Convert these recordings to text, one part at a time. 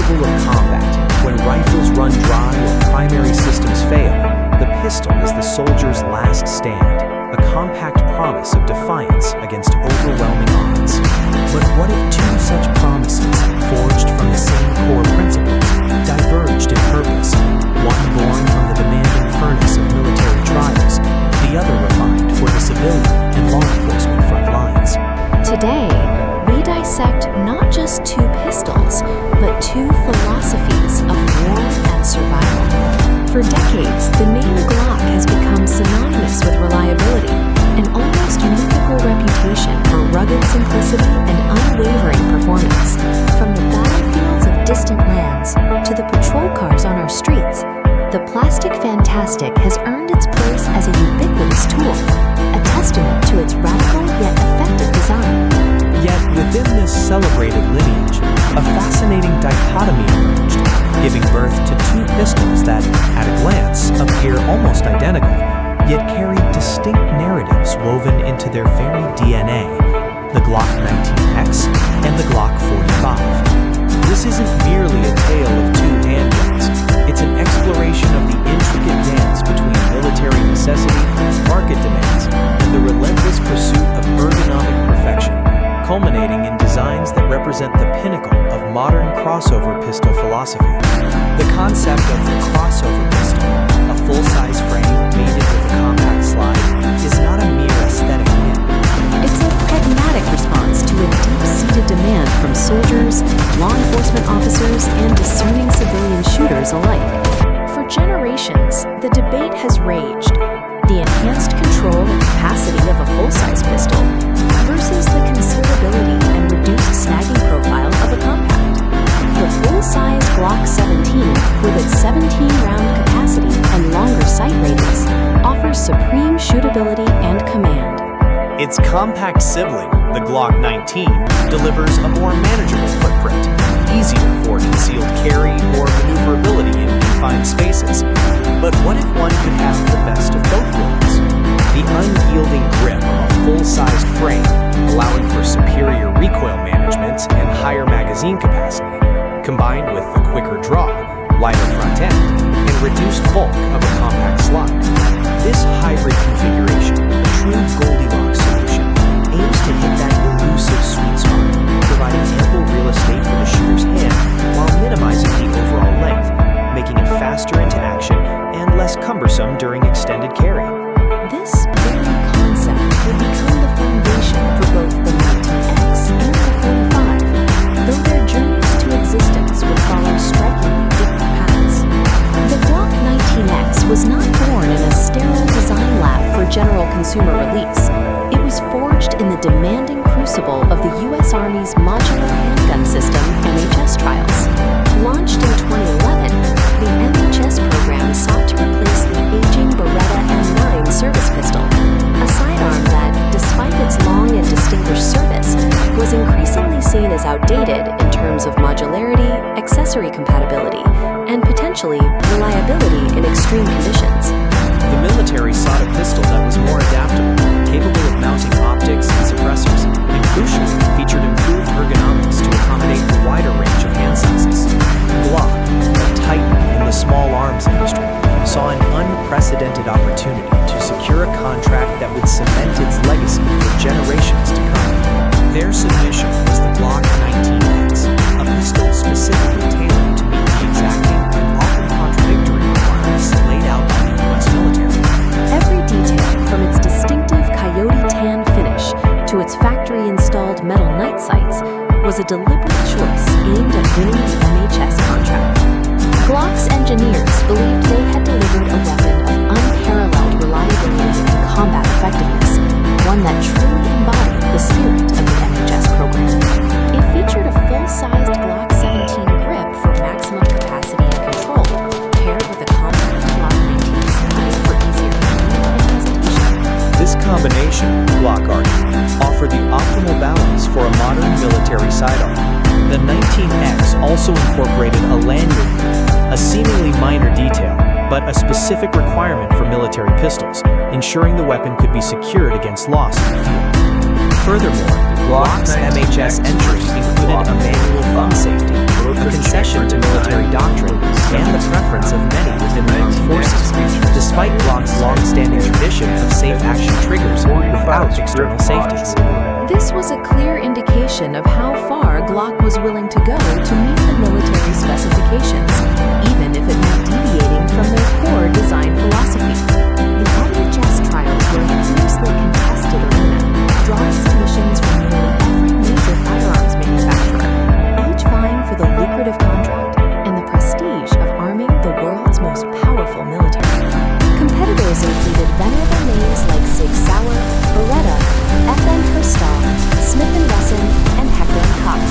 survival of combat. When rifles run dry or primary systems fail, the pistol is the soldier's last stand, a compact promise of defiance against overwhelming odds. But what if two such promises, forged from the same core principles, diverged in purpose? One born from the demanding furnace of military trials, the other refined for the civilian and law enforcement front lines. Today, we dissect not just two pistols, but two philosophies of war and survival. For decades, the name Glock has become synonymous with reliability, an almost mythical reputation for rugged simplicity and unwavering performance. From the battlefields of distant lands to the patrol cars on our streets, the plastic fantastic has earned its place as a ubiquitous tool, a testament to its radical yet effective design. Yet within this celebrated lineage, a fascinating dichotomy emerged, giving birth to two pistols that, at a glance, appear almost identical, yet carry distinct narratives woven into their very DNA, the Glock 19x and the Glock 45. This isn't merely a tale of two handguns, it's an exploration of the intricate dance between military necessity, market demands, and the relentless pursuit of ergonomic perfection, culminating in designs that represent the pinnacle of modern crossover pistol philosophy. The concept of the crossover pistol, a full-size frame mated with a compact slide, is not a mere aesthetic whim. It's a pragmatic response to a deep-seated demand from soldiers, law enforcement officers, and discerning civilian shooters alike. For generations, the debate has raged: the enhanced control and capacity of a full-size pistol versus the concealability and reduced snagging profile of a compact. The full-size Glock 17, with its 17-round capacity and longer sight radius, offers supreme shootability and command. Its compact sibling, the Glock 19, delivers a more manageable footprint, easier for concealed carry or maneuverability in confined spaces. But what if one could have the best of both worlds? The unyielding grip of a full-sized frame, allowing for superior recoil management and higher magazine capacity, combined with the quicker draw, lighter front end, and reduced bulk of a compact slide. This hybrid configuration, a true Goldilocks solution, aims to hit that elusive sweet spot, providing ample real estate for the shooter's hand while minimizing the overall length, making it faster into action and less cumbersome during extended carry. This very concept would become the foundation for both the 19x and the 45, though their journeys to existence would follow strikingly different paths. The Glock 19x was not born in a sterile design lab for general consumer release. It was forged in the demanding crucible of the U.S. Army's Modular Handgun System (MHS) trials. Launched in 2011, the MHS program sought to replace the aging Beretta M9 service pistol, a sidearm that, despite its long and distinguished service, was increasingly seen as outdated in terms of modularity, accessory compatibility, and potentially reliability in extreme conditions. The military sought a pistol that was more adaptable, capable of mounting optics and suppressors, and crucially featured improved ergonomics to accommodate a wider range of hand sizes. Glock, a titan in the small arms industry, saw an unprecedented opportunity to secure a contract that would cement its legacy for generations to come. Their submission was the Glock 19x, a pistol specifically tailored to meet the exacting and often contradictory requirements laid out by the U.S. military. Every detail, from its distinctive coyote tan finish to its factory-installed metal night sights, was a deliberate choice aimed at winning the MHS contract. Glock's engineers believed they had delivered a weapon of unparalleled reliability and combat effectiveness, one that truly embodied the spirit of the MHS program. It featured a full-sized Glock 17 grip for maximum capacity and control, paired with a compact Glock 19 slide for easier handling and presentation. This combination, Glock argued, offered the optimal balance for a modern military sidearm. The 19x also incorporated a lanyard, a seemingly minor detail, but a specific requirement for military pistols, ensuring the weapon could be secured against loss in the field. Furthermore, Glock's MHS entry included a manual thumb safety, a concession to external safeties. This was a clear indication of how far Glock was willing to go to meet the military specifications, even if it meant deviating from their core design philosophy. The NHS trials were a fiercely contested arena, drawing submissions from nearly every major firearms manufacturer, each vying for the lucrative contract and the prestige of arming the world's most powerful military. Competitors included venerable names like Sig Sauer, Beretta, FN Herstal, Smith & Wesson, and Heckler & Koch,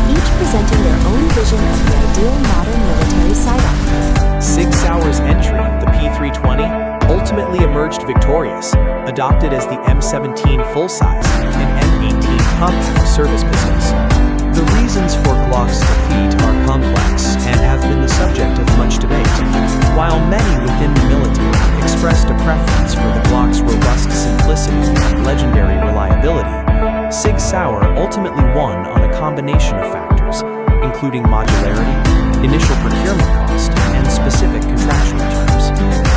each presenting their own vision of the ideal modern military sidearm. Sig Sauer's entry, the P320, ultimately emerged victorious, adopted as the M17 full-size and M18 compact service pistols. The reasons for Glock's defeat are complex and have been the subject of much debate. While many within the military expressed a preference for the Glock's robust simplicity and legendary reliability, Sig Sauer ultimately won on a combination of factors, including modularity, initial procurement cost, and specific contractual terms.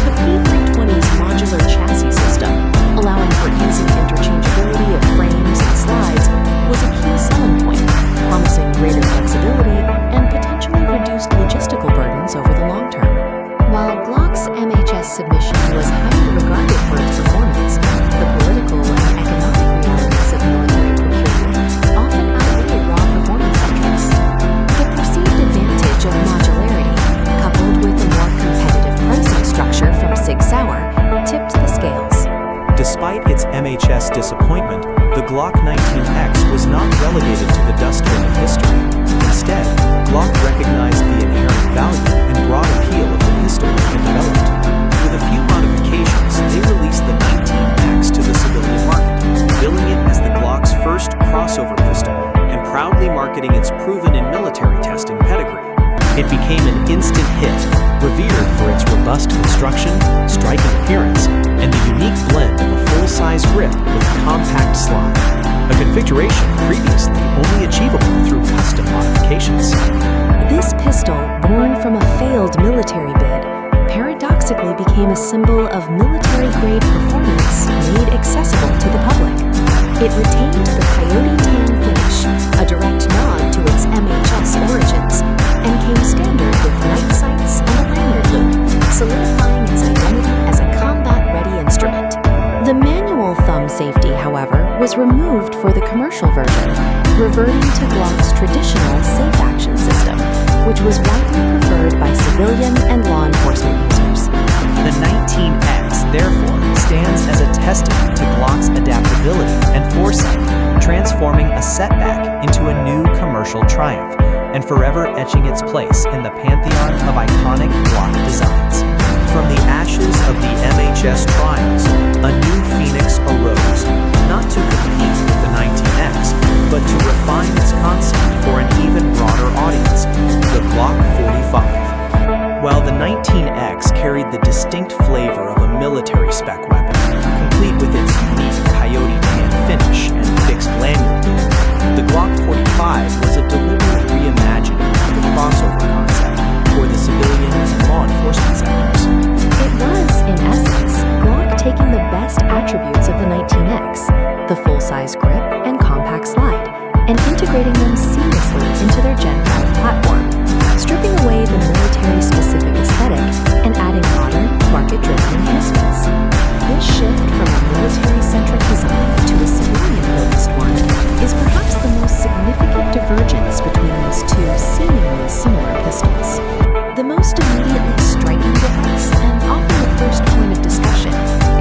The P320's modular chassis system, allowing for easy interchangeability of frames and slides, was a key selling point, promising greater flexibility and potentially reduced logistical burdens over the long term. While Glock's MHS submission was highly regarded for its performance, the political and economic realities of military procurement often outweigh raw performance metrics. The perceived advantage of modularity, coupled with a more competitive pricing structure from Sig Sauer, tipped the scales. Despite its MHS disappointment, the Glock 19x was not relegated to the dustbin of history. Instead, Glock recognized the inherent value and broad appeal of the pistol it had developed. With a few modifications, they released the 19x to the civilian market, billing it as the Glock's first crossover pistol and proudly marketing its proven-in-military testing pedigree. It became an instant hit, revered for its robust construction, striking appearance, and the unique blend of a full-size grip with a compact slide, a configuration previously only achievable through custom modifications. This pistol, born from a failed military bid, paradoxically became a symbol of military-grade performance made accessible to the public. It retained the coyote tan finish, a direct nod to its MHS origins, and came standard with night sights and a lanyard loop, solidifying its identity as a combat-ready instrument. The manual thumb safety, however, was removed for the commercial version, reverting to Glock's traditional safe action system, which was widely preferred by civilian and law enforcement users. The 19x, therefore, stands as a testament to Glock's adaptability and foresight, transforming a setback into a new commercial triumph, and forever etching its place in the pantheon of iconic Glock designs. From the ashes of the MHS trials, a new phoenix arose, not to compete with the 19x, but to refine its concept for an even broader audience, the Glock 45. While the 19x carried the distinct flavor of a military spec weapon, complete with its unique coyote tan finish and fixed lanyard loop, the Glock 45 was a deliberate reimagining of the crossover concept for the civilian and law enforcement sectors. It was, in essence, Glock taking the best attributes of the 19x, the full-size grip and compact slide, and integrating them seamlessly into their Gen 5 platform, stripping away the military-specific aesthetic and adding modern, market-driven enhancements. This shift from a military-centric design to a civilian-focused one is perhaps the most significant divergence between these two seemingly similar pistols. The most immediately striking difference, and often the first point of discussion,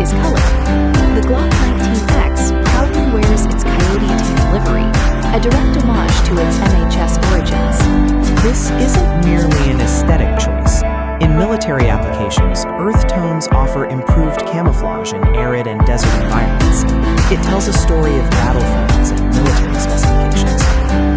is color. The Glock 19x proudly wears its coyote tan livery, a direct homage to its MHS origins. This isn't merely an aesthetic choice. In military applications, earth tones offer improved camouflage in arid and desert environments. It tells a story of battlefields and military specifications.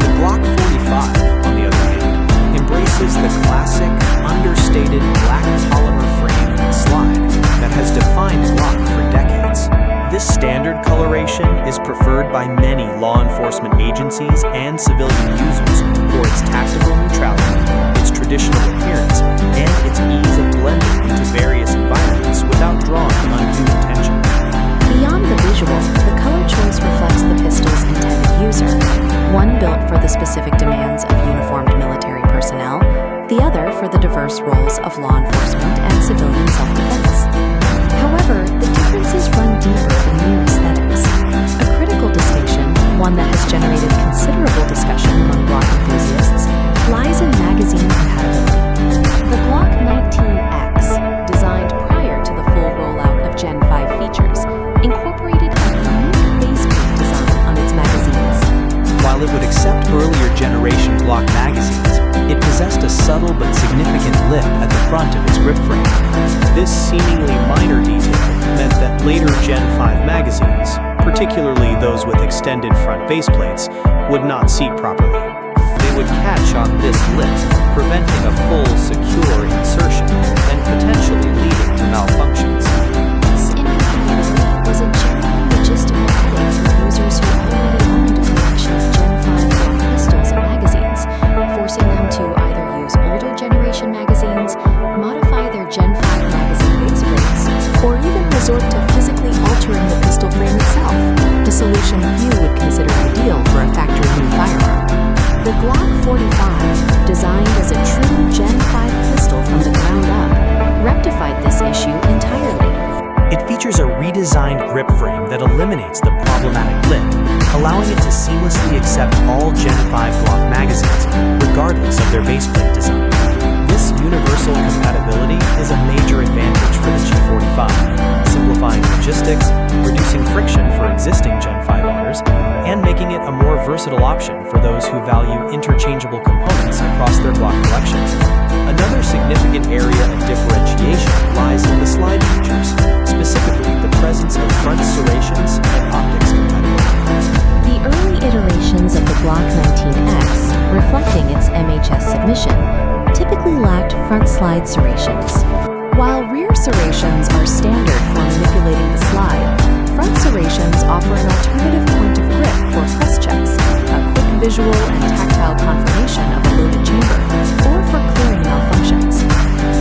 The Glock 45, on the other hand, embraces the classic, understated black polymer frame and slide that has defined Glock for decades. This standard coloration is preferred by many law enforcement agencies and civilian users for its tactical neutrality, its traditional appearance, and its ease of blending into various environments without drawing undue attention. Beyond the visual, the color choice subtle but significant lip at the front of its grip frame. This seemingly minor detail meant that later Gen 5 magazines, particularly those with extended front baseplates, would not seat properly. They would catch on this lip, preventing a full, secure insertion and potentially leading to malfunctions. This incompatibility was a genuine logistical headache for users who already owned a collection of Gen 5 Glock pistols and magazines, forcing them to either use older generation magazines, modify their Gen 5 magazine baseplates, or even resort to physically altering the pistol frame itself, a solution few would consider ideal for a factory-new firearm. The Glock 45, designed as a true Gen 5 pistol from the ground up, rectified this issue entirely. It features a redesigned grip frame that eliminates the problematic lip, allowing it to seamlessly accept all Gen 5 Glock magazines, regardless of their baseplate design. This universal compatibility is a major advantage for the G45, simplifying logistics, reducing friction for existing Gen 5 owners, and making it a more versatile option for those who value interchangeable components across their Glock collection. Another significant area of differentiation lies in the slide features, specifically the presence of front serrations and optics compatibility. The early iterations of the Glock 19x, reflecting its MHS submission, typically lacked front slide serrations. While rear serrations are standard for manipulating the slide, front serrations offer an alternative point of grip for press checks, a quick visual and tactile confirmation of a loaded chamber, or for clearing malfunctions.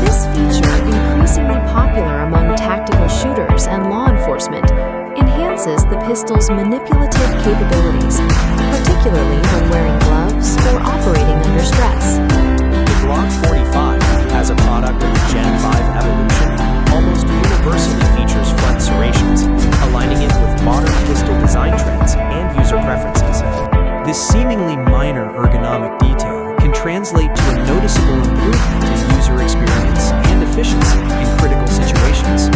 This feature, increasingly popular among tactical shooters and law enforcement, enhances the pistol's manipulative capabilities, particularly when wearing gloves or operating under stress. The Glock 45, as a product of the Gen 5 evolution, almost universally features front serrations, aligning it with modern pistol design trends and user preferences. This seemingly minor ergonomic detail can translate to a noticeable improvement in user experience and efficiency in critical situations.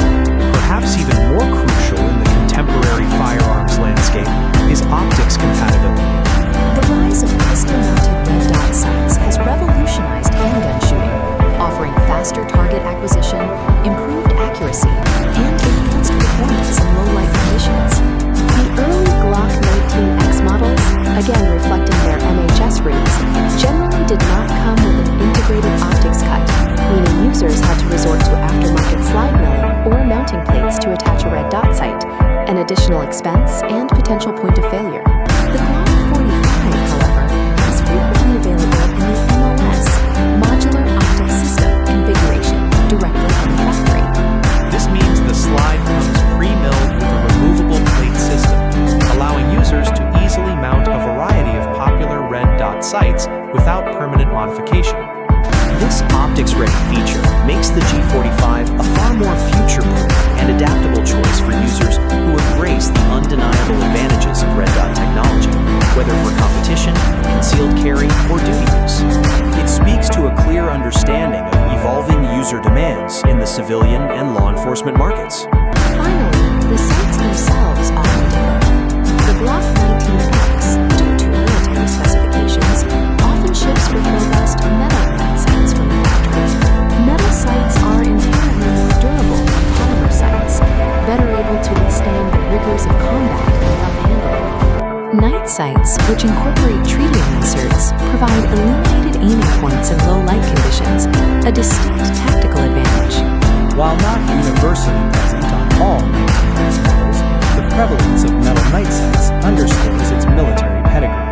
Perhaps even more crucial in the contemporary firearms landscape is optics compatibility. The rise of pistol-mounted red dot sights has revolutionized handgun shooting, offering faster target acquisition, improved accuracy, and enhanced performance in low-light conditions. The early Glock 19x models, again reflecting their MHS roots, generally did not come with an integrated optics cut, meaning users had to resort to aftermarket slide milling or mounting plates to attach a red dot sight, an additional expense and potential point of failure. The Glock 45, however, is frequently available in the MOS, Modular Optics System, configuration directly from the factory. This means the slide comes pre-milled with a removable plate system, allowing users to easily mount a variety of popular red dot sights without permanent modification. This optics-ready feature makes the G45 a far more future-proof and adaptable choice for users who embrace the undeniable advantages of red dot technology, whether for competition, concealed carry, or duty use. It speaks to a clear understanding of evolving user demands in the civilian and law enforcement markets. Finally, the sights themselves often differ. The Glock 19x, due to military specifications, often ships with robust metal night sights from the factory. Metal sights are inherently more durable than polymer sights, better able to withstand the rigors of combat and rough handling. Night sights, which incorporate tritium inserts, provide illuminated aiming points in low light conditions, a distinct tactical advantage. While not universally present on all 19x models, the prevalence of metal night sights underscores its military pedigree.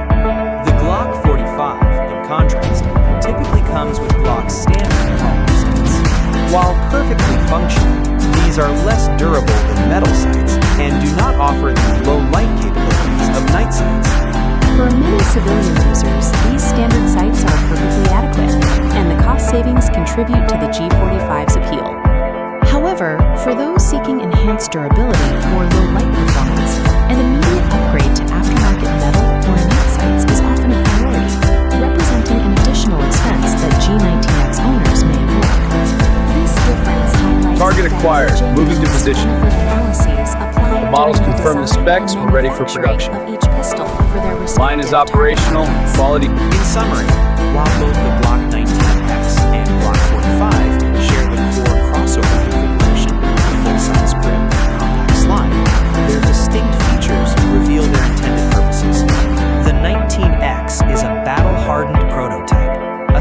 The Glock 45, in contrast, typically comes with Glock's standard polymer sights. While perfectly functional, these are less durable than metal sights and do not offer the low light capabilities of night sights. For many civilian users, these standard sights are perfectly adequate, and the cost savings contribute to the G45's appeal. However, for those seeking enhanced durability or low light performance, an immediate upgrade to aftermarket metal or night sights is often a priority, representing an additional expense that G19x owners may avoid. This difference highlights Target acquired. Moving to position. The models confirm the specs. We're ready for production. Line is operational. Quality. In summary, while both the Glock 19x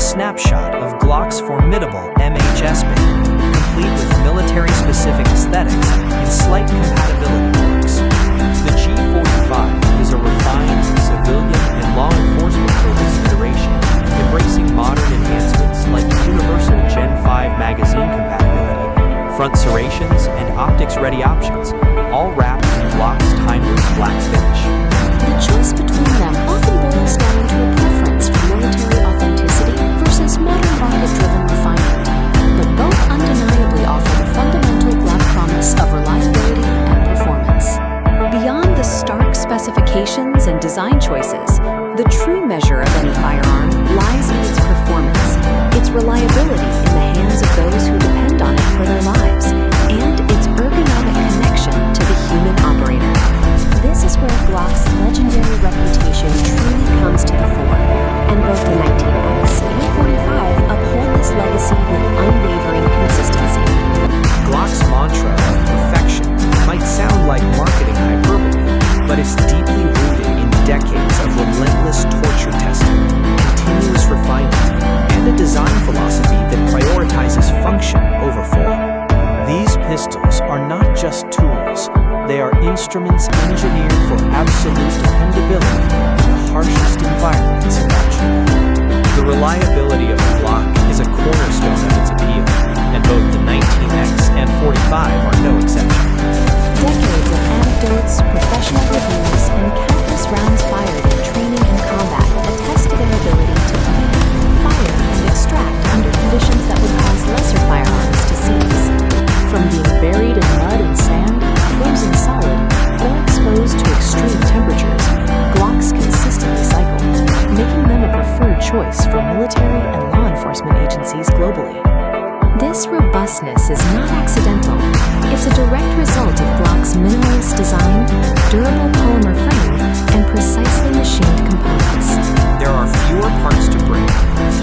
snapshot of Glock's formidable MHS bin, complete with military-specific aesthetics and slight compatibility quirks. The G45 is a refined, civilian, and law enforcement-focused iteration, embracing modern enhancements like universal Gen 5 magazine compatibility, front serrations, and optics-ready options, all wrapped in Glock's timeless black finish. The choice between them often boils down to a preference for military authenticity versus modern market-driven refinement, but both undeniably offer the fundamental Glock promise of reliability and performance. Beyond the stark specifications and design choices, the true measure of any firearm lies in its performance, its reliability in the hands of those who depend on it for their lives, and its ergonomic connection to the human operator. This is where Glock's legendary reputation truly comes to the fore, and both the 19x and 45 uphold this legacy with unwavering consistency. Glock's mantra of perfection might sound like marketing hyperbole, but it's deeply rooted in decades of relentless torture testing, continuous refinement, and a design philosophy that prioritizes function over form. These pistols are not just tools, they are instruments engineered for absolute dependability in the harshest environments imaginable. The reliability of a Glock is a cornerstone of its appeal, and both the 19x and 45 are no exception. Decades of anecdotes, professional reviews, and countless rounds fired in training and combat attest to their ability to clean, fire, and extract under conditions that would cause lesser firearms to seize. From being buried in mud and sand, frozen solid, or exposed to extreme temperatures, Glocks consistently cycle, making them a preferred choice for military and law enforcement agencies globally. This robustness is not accidental. It's a direct result of Glock's minimalist design, durable polymer frame, and precisely machined components. There are fewer parts to break,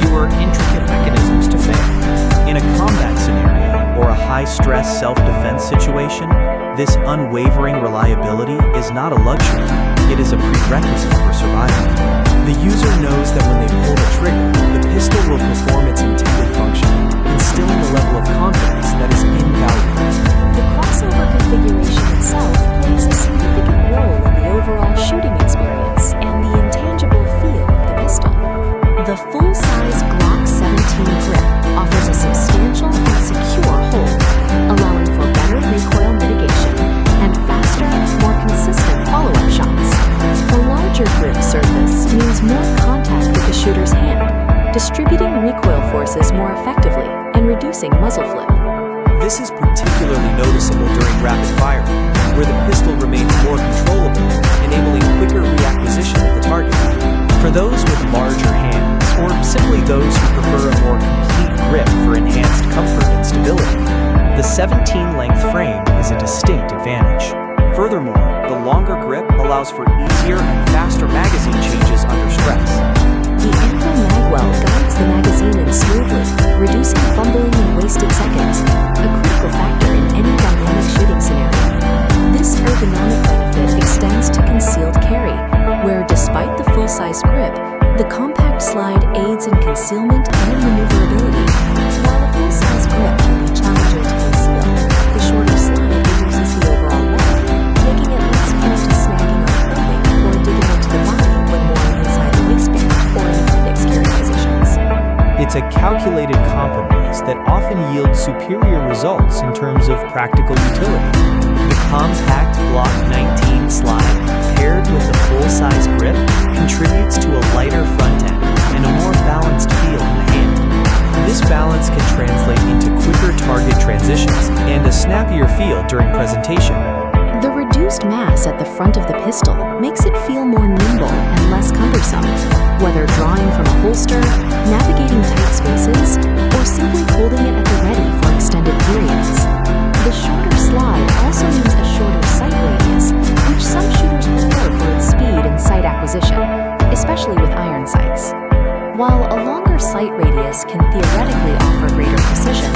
fewer intricate mechanisms to fail. In a combat scenario or a high-stress self-defense situation, this unwavering reliability is not a luxury, it is a prerequisite for survival. The user knows that when they pull the trigger, the pistol will perform its intended function, instilling a level of confidence that is invaluable. The crossover configuration itself plays a significant role in the overall shooting experience and the intangible feel of the pistol. The full-size Glock 17 grip offers a substantial and secure hold, allowing for better recoil mitigation and faster, more consistent follow-up shots. A larger grip surface means more contact with the shooter's hand, distributing recoil forces more effectively and reducing muzzle flip. This is particularly noticeable during rapid firing, where the pistol remains more controllable, enabling quicker reacquisition of the target. For those with larger hands, or simply those who prefer a more complete grip for enhanced comfort and stability, the 17-length frame is a distinct advantage. Furthermore, the longer grip allows for easier and faster magazine changes under stress. The ample magwell guides the magazine in smoothly, reducing fumbling and wasted seconds, a critical factor in any dynamic shooting scenario. This ergonomic benefit extends to concealed carry, where despite the full-size grip, the compact slide aids in concealment and maneuverability. While a full-size grip can be challenging to conceal, the shorter slide reduces the overall length, making it less prone to snagging on clothing or digging into the body when worn inside the waistband or in appendix carry positions. It's a calculated compromise that often yields superior results in terms of practical utility. The compact Glock 19 slide, paired with the full-size grip, contributes to a lighter front end and a more balanced feel in the hand. This balance can translate into quicker target transitions and a snappier feel during presentation. The reduced mass at the front of the pistol makes it feel more nimble and less cumbersome, whether drawing from a holster, navigating tight spaces, or simply holding it at the ready for extended periods. The shorter slide also means a shorter sight radius, which some shooters prefer for its speed and sight acquisition, especially with iron sights. While a longer sight radius can theoretically offer greater precision,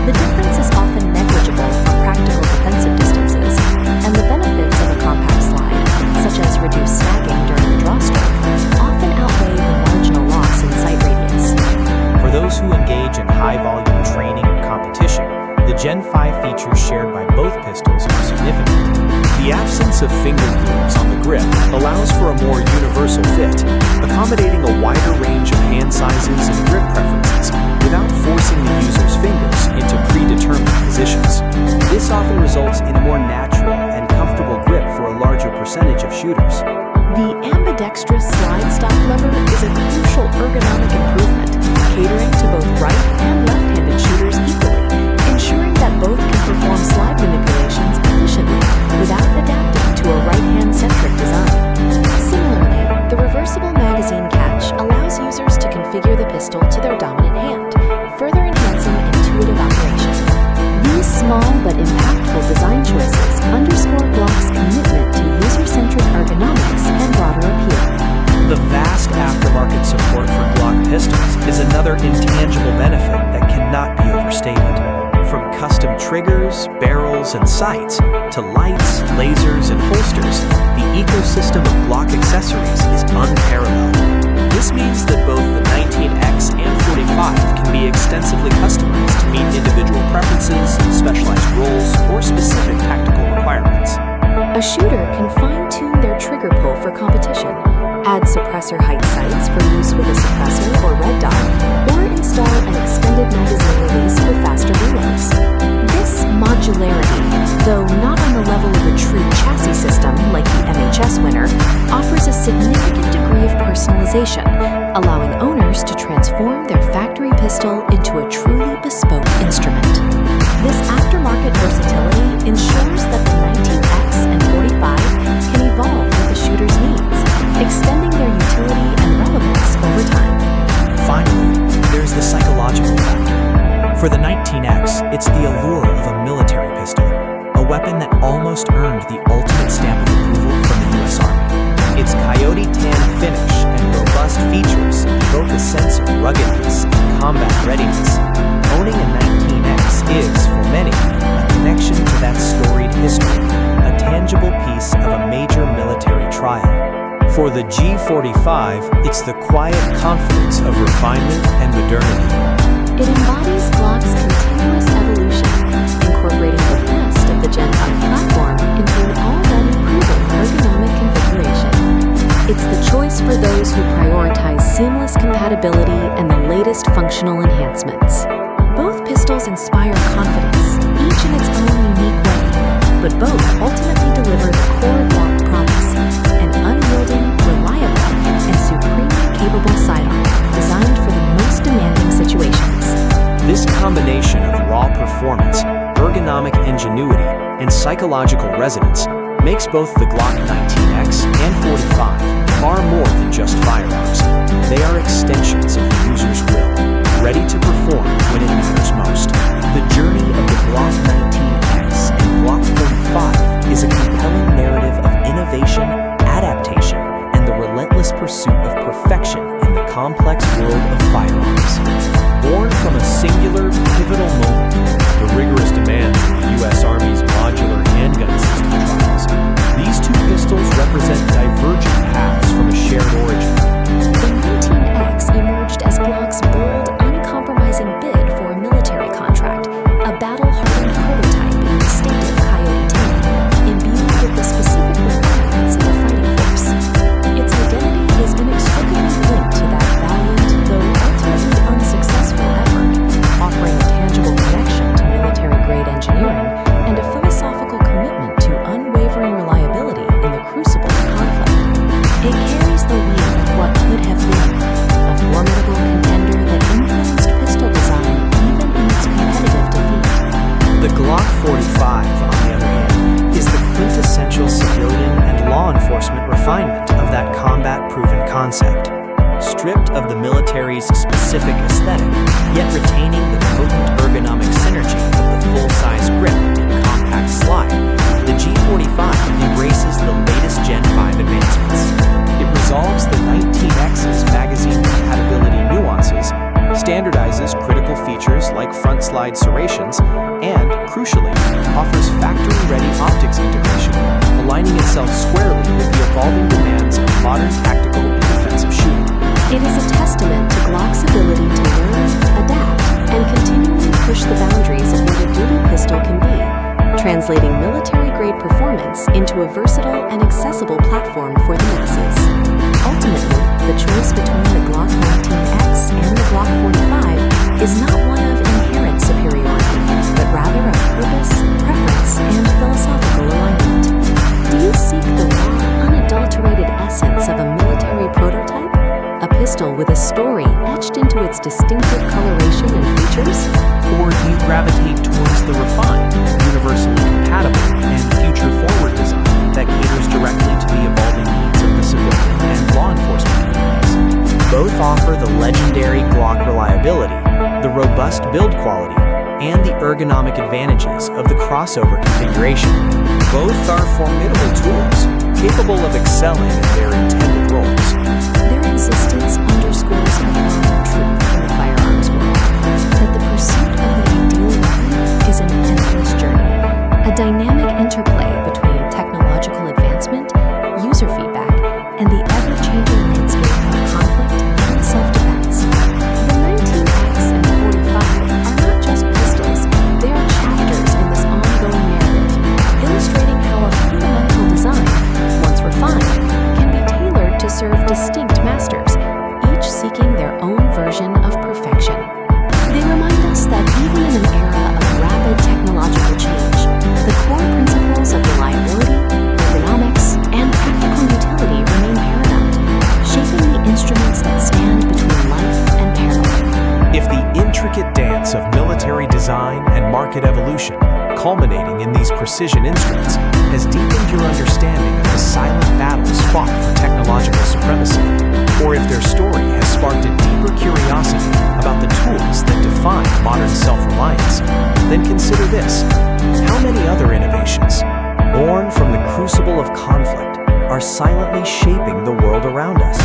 the difference is often negligible for practical defensive distances, and the benefits of a compact slide, such as reduced snagging during the draw stroke, often outweigh the marginal loss in sight radius. high-volume training or competition, the Gen 5 features shared by both pistols are significant. The absence of finger grooves on the grip allows for a more universal fit, accommodating a wider range of hand sizes and grip preferences without forcing the user's fingers into predetermined positions. This often results in a more natural and comfortable grip for a larger percentage of shooters. The ambidextrous slide stop lever is a crucial ergonomic improvement, catering to both right and left-handed shooters equally, ensuring that both can perform slide manipulations efficiently without adapting to a right-hand-centric design. Similarly, the reversible magazine catch allows users to configure the pistol to their dominant hand, further enhancing intuitive operation. These small but impactful design choices underscore Glock's commitment to user-centric ergonomics and broader appeal. The vast aftermarket support for Glock pistols is another intangible benefit that cannot be overstated. From custom triggers, barrels, and sights, to lights, lasers, and holsters, the ecosystem of Glock accessories is unparalleled. This means that both the 19x and 45 can be extensively customized to meet individual preferences, specialized roles, or specific tactical requirements. A shooter can fine-tune their trigger pull for competition, add suppressor height sights for use with a suppressor or red dot, or install an extended magazine release for faster reloads. This modularity, though not on the level of a true chassis system like the MHS winner, offers a significant degree of personalization, allowing owners to transform their factory pistol into a truly bespoke instrument. This aftermarket versatility ensures that the 19x and 45 can evolve with the shooter's needs, extending their utility and relevance over time. Finally, there's the psychological factor. For the 19x, it's the allure of a military pistol, a weapon that almost earned the ultimate stamp of approval from the U.S. Army. Its coyote tan finish and robust features evoke a sense of ruggedness and combat readiness. Owning a 19x is, for many, a connection to that storied history, a tangible piece of a major military trial. For the G45, it's the quiet confidence of refinement and modernity. It embodies Glock's continuous evolution, incorporating the best of the Gen 5 platform into an already proven ergonomic configuration. It's the choice for those who prioritize seamless compatibility and the latest functional enhancements. Both pistols inspire confidence, each in its own unique way, but both ultimately deliver the core Glock promise, an unyielding, reliable, and supremely capable sidearm designed for the most demanding situations. This combination of raw performance, ergonomic ingenuity, and psychological resonance makes both the Glock 19x and 45 far more than just firearms. They are extensions of the user's will, ready to perform when it matters most. The journey of the Glock 19x and Glock 45 is a compelling narrative of innovation, adaptation, and the relentless pursuit of perfection in the complex world of firearms. Born from a singular, pivotal moment, the rigorous demands of the U.S. Army's modular handgun system trials, these two pistols represent divergent paths from a shared origin. The 19x emerged as Glock's bold, uncompromising bid for a military contract, a battle-hardened prototype in distinctive coyote tan, imbued with the specific requirements of a fighting force. Its identity is inextricably linked to that valiant, though ultimately unsuccessful effort, offering a tangible connection to military-grade engineering and a philosophical commitment to unwavering reliability in the crucible of conflict. It carries the weight of what could have been, a formidable contender that influenced pistol design even in its competitive defeat. The Glock 45, on the other hand, is the quintessential civilian and law enforcement refinement of that combat-proven concept. Stripped of the military's specific aesthetic, yet retaining the potent ergonomic synergy of the full-size grip and compact slide, the G45 embraces the latest Gen 5 advancements. It resolves the 19x's magazine compatibility nuances, standardizes critical features like front slide serrations, and, crucially, offers factory-ready optics integration, aligning itself squarely with the evolving demands of modern tactical and defensive shooting. It is a testament to Glock's ability to learn, adapt, and continue translating military-grade performance into a versatile and accessible platform for the masses. Ultimately, the choice between the Glock 19x and the Glock 45 is not one of inherent superiority, but rather of purpose, preference, and philosophical alignment. Do you seek the raw, unadulterated essence of a military prototype? A pistol with a story etched into its distinctive coloration and features? Or do you gravitate towards the refined, universally compatible, and future-forward design that caters directly to the evolving needs of the civilian and law enforcement communities? Both offer the legendary Glock reliability, the robust build quality, and the ergonomic advantages of the crossover configuration. Both are formidable tools, capable of excelling in their intended roles. Their existence underscores a common truth in the firearms world, that the pursuit of the ideal weapon is an endless journey, a dynamic interplay between technological advancement, user feedback, and the ever-changing landscape of conflict and self-defense. The 19x and 45 are not just pistols, they are chapters in this ongoing narrative, illustrating how a fundamental design, once refined, can be tailored to serve distinct masters, each seeking their own version of perfection. They remind us that even in an era of rapid technological change, the core principles of reliability, ergonomics, and practical utility remain paramount, shaping the instruments that stand between life and peril. If the intricate dance of military design and market evolution, culminating in these precision instruments, has deepened your understanding of the silent battles fought for technological supremacy, or if their story has sparked a deeper curiosity about the tools that define modern self-reliance, then consider this. How many other innovations, born from the crucible of conflict, are silently shaping the world around us?